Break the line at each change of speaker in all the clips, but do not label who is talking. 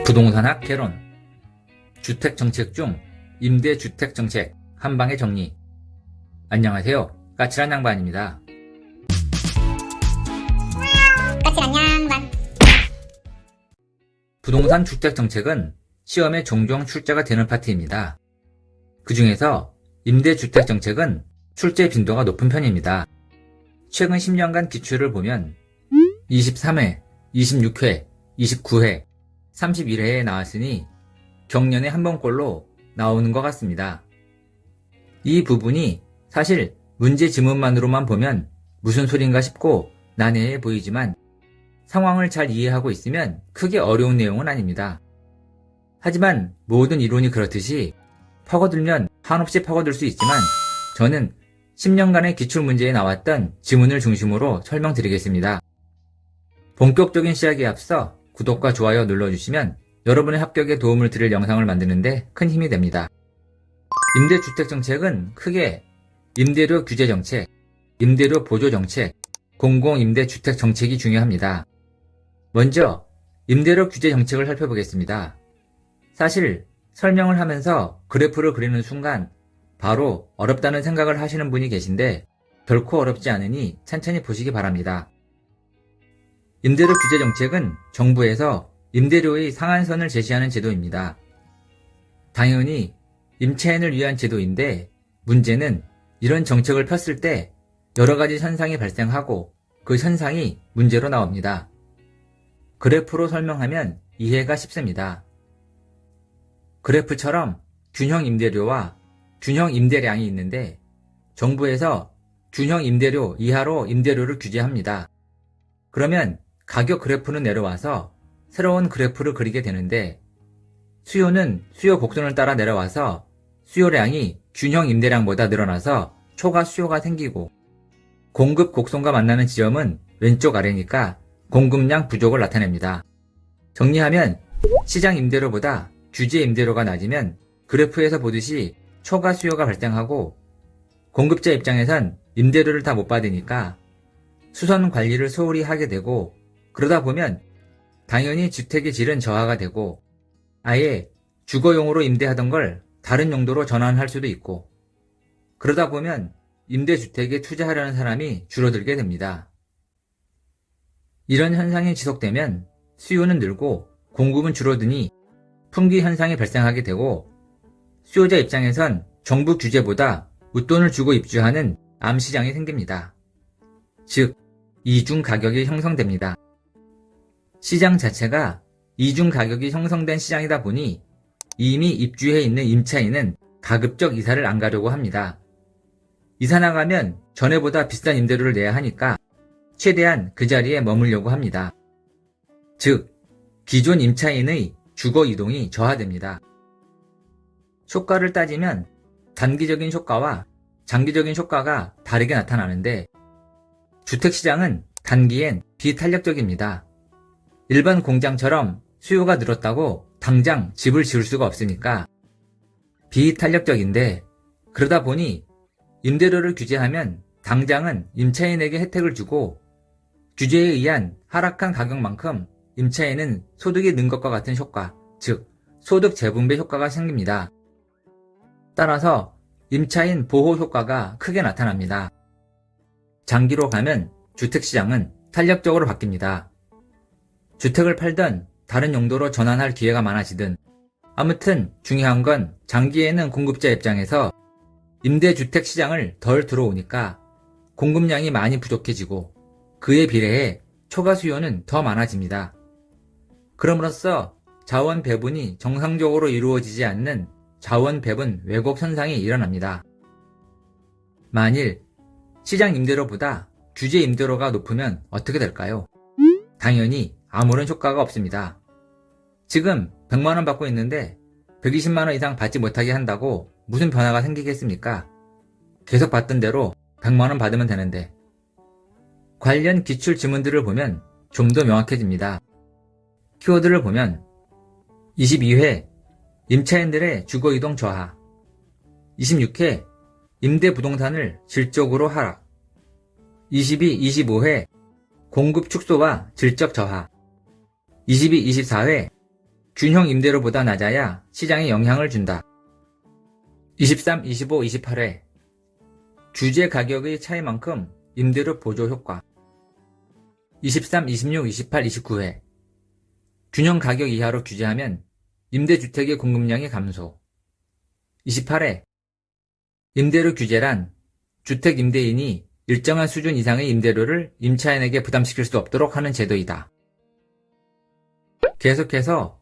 부동산학 개론, 주택정책 중 임대주택정책 한방의 정리. 안녕하세요, 까칠한 양반입니다.
까칠한 양반.
부동산 주택정책은 시험에 종종 출제가 되는 파트입니다. 그 중에서 임대주택정책은 출제 빈도가 높은 편입니다. 최근 10년간 기출을 보면 23회, 26회, 29회, 31회에 나왔으니 경년에 한 번꼴로 나오는 것 같습니다. 이 부분이 사실 문제 지문만으로만 보면 무슨 소린가 싶고 난해해 보이지만 상황을 잘 이해하고 있으면 크게 어려운 내용은 아닙니다. 하지만 모든 이론이 그렇듯이 파고들면 한없이 파고들 수 있지만 저는 10년간의 기출문제에 나왔던 지문을 중심으로 설명드리겠습니다. 본격적인 시작에 앞서 구독과 좋아요 눌러주시면 여러분의 합격에 도움을 드릴 영상을 만드는데 큰 힘이 됩니다. 임대주택정책은 크게 임대료 규제정책, 임대료 보조정책, 공공임대주택정책이 중요합니다. 먼저 임대료 규제정책을 살펴보겠습니다. 사실 설명을 하면서 그래프를 그리는 순간 바로 어렵다는 생각을 하시는 분이 계신데 결코 어렵지 않으니 천천히 보시기 바랍니다. 임대료 규제 정책은 정부에서 임대료의 상한선을 제시하는 제도입니다. 당연히 임차인을 위한 제도인데 문제는 이런 정책을 폈을 때 여러 가지 현상이 발생하고 그 현상이 문제로 나옵니다. 그래프로 설명하면 이해가 쉽습니다. 그래프처럼 균형 임대료와 균형 임대량이 있는데 정부에서 균형 임대료 이하로 임대료를 규제합니다. 그러면 가격 그래프는 내려와서 새로운 그래프를 그리게 되는데 수요는 수요 곡선을 따라 내려와서 수요량이 균형 임대량보다 늘어나서 초과 수요가 생기고 공급 곡선과 만나는 지점은 왼쪽 아래니까 공급량 부족을 나타냅니다. 정리하면 시장 임대료보다 규제 임대료가 낮으면 그래프에서 보듯이 초과 수요가 발생하고 공급자 입장에선 임대료를 다 못 받으니까 수선 관리를 소홀히 하게 되고 그러다 보면 당연히 주택의 질은 저하가 되고 아예 주거용으로 임대하던 걸 다른 용도로 전환할 수도 있고 그러다 보면 임대주택에 투자하려는 사람이 줄어들게 됩니다. 이런 현상이 지속되면 수요는 늘고 공급은 줄어드니 품귀 현상이 발생하게 되고 수요자 입장에선 정부 규제보다 웃돈을 주고 입주하는 암시장이 생깁니다. 즉, 이중 가격이 형성됩니다. 시장 자체가 이중 가격이 형성된 시장이다 보니 이미 입주해 있는 임차인은 가급적 이사를 안 가려고 합니다. 이사 나가면 전에보다 비싼 임대료를 내야 하니까 최대한 그 자리에 머물려고 합니다. 즉, 기존 임차인의 주거 이동이 저하됩니다. 효과를 따지면 단기적인 효과와 장기적인 효과가 다르게 나타나는데 주택시장은 단기엔 비탄력적입니다. 일반 공장처럼 수요가 늘었다고 당장 집을 지을 수가 없으니까 비탄력적인데 그러다 보니 임대료를 규제하면 당장은 임차인에게 혜택을 주고 규제에 의한 하락한 가격만큼 임차인은 소득이 는 것과 같은 효과, 즉 소득 재분배 효과가 생깁니다. 따라서 임차인 보호 효과가 크게 나타납니다. 장기로 가면 주택시장은 탄력적으로 바뀝니다. 주택을 팔든 다른 용도로 전환할 기회가 많아지든 아무튼 중요한 건 장기에는 공급자 입장에서 임대주택 시장을 덜 들어오니까 공급량이 많이 부족해지고 그에 비례해 초과 수요는 더 많아집니다. 그럼으로써 자원 배분이 정상적으로 이루어지지 않는 자원 배분 왜곡 현상이 일어납니다. 만일 시장 임대료보다 규제 임대료가 높으면 어떻게 될까요? 당연히 아무런 효과가 없습니다. 지금 100만원 받고 있는데 120만원 이상 받지 못하게 한다고 무슨 변화가 생기겠습니까? 계속 받던 대로 100만원 받으면 되는데 관련 기출 지문들을 보면 좀 더 명확해집니다. 키워드를 보면 22회 임차인들의 주거이동 저하 26회 임대부동산을 질적으로 하락 22, 25회 공급 축소와 질적 저하 22, 24회 균형 임대료보다 낮아야 시장에 영향을 준다. 23, 25, 28회 주재 가격의 차이만큼 임대료 보조 효과. 23, 26, 28, 29회 균형 가격 이하로 규제하면 임대주택의 공급량이 감소. 28회 임대료 규제란 주택 임대인이 일정한 수준 이상의 임대료를 임차인에게 부담시킬 수 없도록 하는 제도이다. 계속해서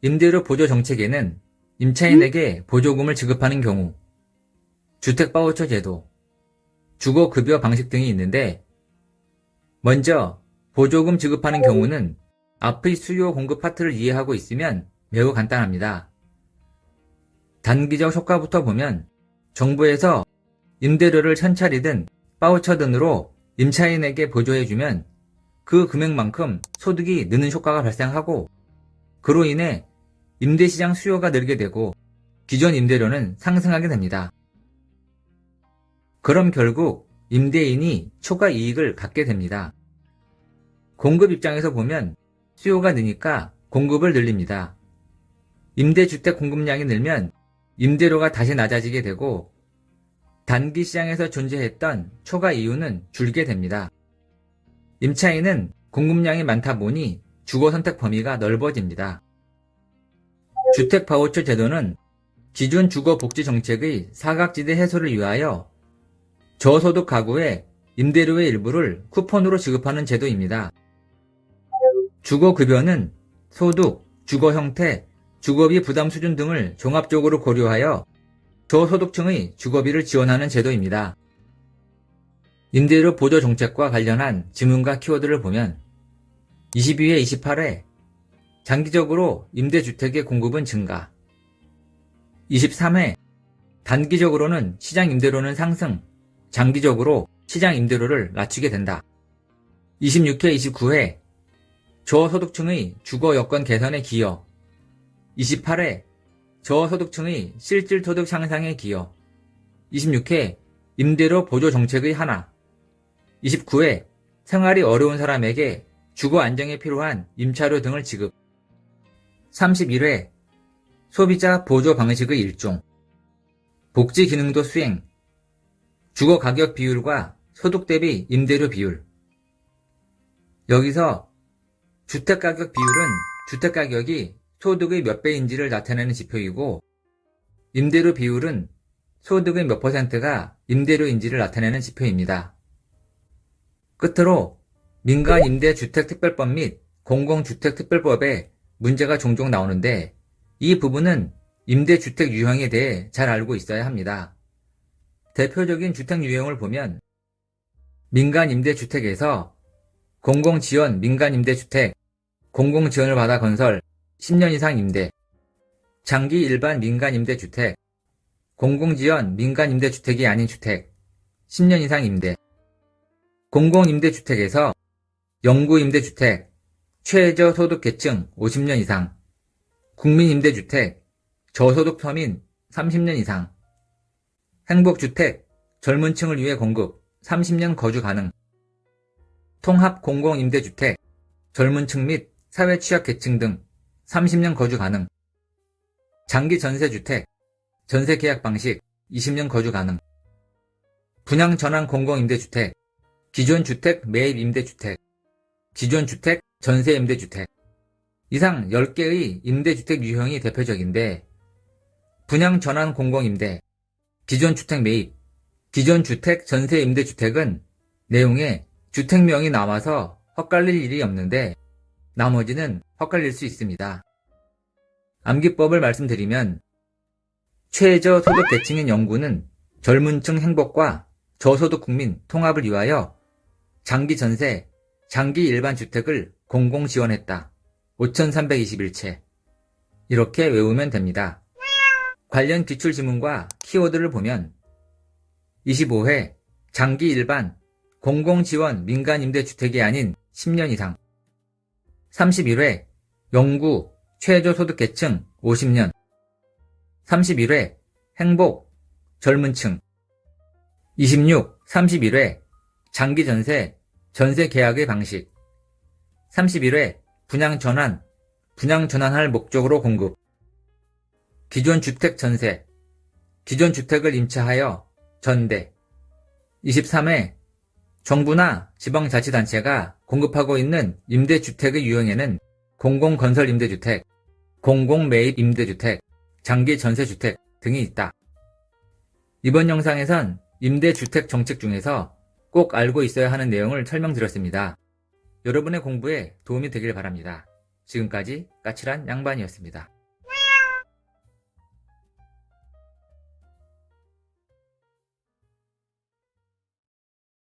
임대료 보조 정책에는 임차인에게 보조금을 지급하는 경우, 주택바우처 제도, 주거급여 방식 등이 있는데, 먼저 보조금 지급하는 경우는 앞의 수요 공급 파트를 이해하고 있으면 매우 간단합니다. 단기적 효과부터 보면 정부에서 임대료를 현찰이든 바우처 등으로 임차인에게 보조해주면 그 금액만큼 소득이 느는 효과가 발생하고, 그로 인해 임대시장 수요가 늘게 되고 기존 임대료는 상승하게 됩니다. 그럼 결국 임대인이 초과 이익을 갖게 됩니다. 공급 입장에서 보면 수요가 느니까 공급을 늘립니다. 임대주택 공급량이 늘면 임대료가 다시 낮아지게 되고 단기 시장에서 존재했던 초과 이윤은 줄게 됩니다. 임차인은 공급량이 많다 보니 주거 선택 범위가 넓어집니다. 주택 바우처 제도는 기존 주거 복지 정책의 사각지대 해소를 위하여 저소득 가구에 임대료의 일부를 쿠폰으로 지급하는 제도입니다. 주거급여는 소득, 주거 형태, 주거비 부담 수준 등을 종합적으로 고려하여 저소득층의 주거비를 지원하는 제도입니다. 임대료 보조 정책과 관련한 지문과 키워드를 보면 22회, 28회 장기적으로 임대주택의 공급은 증가. 23회 단기적으로는 시장 임대료는 상승, 장기적으로 시장 임대료를 낮추게 된다. 26회, 29회 저소득층의 주거 여건 개선에 기여. 28회 저소득층의 실질 소득 향상에 기여. 26회 임대료 보조 정책의 하나. 29회 생활이 어려운 사람에게 주거 안정에 필요한 임차료 등을 지급. 31회 소비자 보조 방식의 일종. 복지 기능도 수행. 주거 가격 비율과 소득 대비 임대료 비율. 여기서 주택 가격 비율은 주택 가격이 소득의 몇 배인지를 나타내는 지표이고, 임대료 비율은 소득의 몇 %가 임대료인지를 나타내는 지표입니다. 끝으로 민간임대주택특별법 및 공공주택특별법에 문제가 종종 나오는데, 이 부분은 임대주택 유형에 대해 잘 알고 있어야 합니다. 대표적인 주택 유형을 보면 민간임대주택에서 공공지원 민간임대주택, 공공지원을 받아 건설 10년 이상 임대, 장기 일반 민간임대주택, 공공지원 민간임대주택이 아닌 주택 10년 이상 임대, 공공임대주택에서 영구임대주택, 최저소득계층 50년 이상, 국민임대주택, 저소득 서민 30년 이상, 행복주택, 젊은 층을 위해 공급 30년 거주 가능, 통합공공임대주택, 젊은 층 및 사회 취약계층 등 30년 거주 가능, 장기전세주택, 전세계약 방식 20년 거주 가능, 분양전환 공공임대주택, 기존 주택 매입 임대주택, 기존 주택 전세 임대주택. 이상 10개의 임대주택 유형이 대표적인데, 분양전환 공공임대, 기존 주택 매입, 기존 주택 전세 임대주택은 내용에 주택명이 나와서 헛갈릴 일이 없는데, 나머지는 헛갈릴 수 있습니다. 암기법을 말씀드리면, 최저소득 계층인 영구는 젊은층 행복과 저소득 국민 통합을 위하여 장기 전세, 장기 일반 주택을 공공 지원했다. 5,321채. 이렇게 외우면 됩니다. 관련 기출지문과 키워드를 보면 25회 장기 일반 공공 지원 민간 임대주택이 아닌 10년 이상, 31회 영구 최저소득계층 50년, 31회 행복 젊은 층, 26, 31회 장기전세 전세 계약의 방식, 31회 분양 전환 분양 전환할 목적으로 공급. 기존 주택 전세. 기존 주택을 임차하여 전대. 23회 정부나 지방자치단체가 공급하고 있는 임대주택의 유형에는 공공건설임대주택, 공공매입임대주택, 장기전세주택 등이 있다. 이번 영상에선 임대주택 정책 중에서 꼭 알고 있어야 하는 내용을 설명드렸습니다. 여러분의 공부에 도움이 되길 바랍니다. 지금까지 까칠한 양반이었습니다.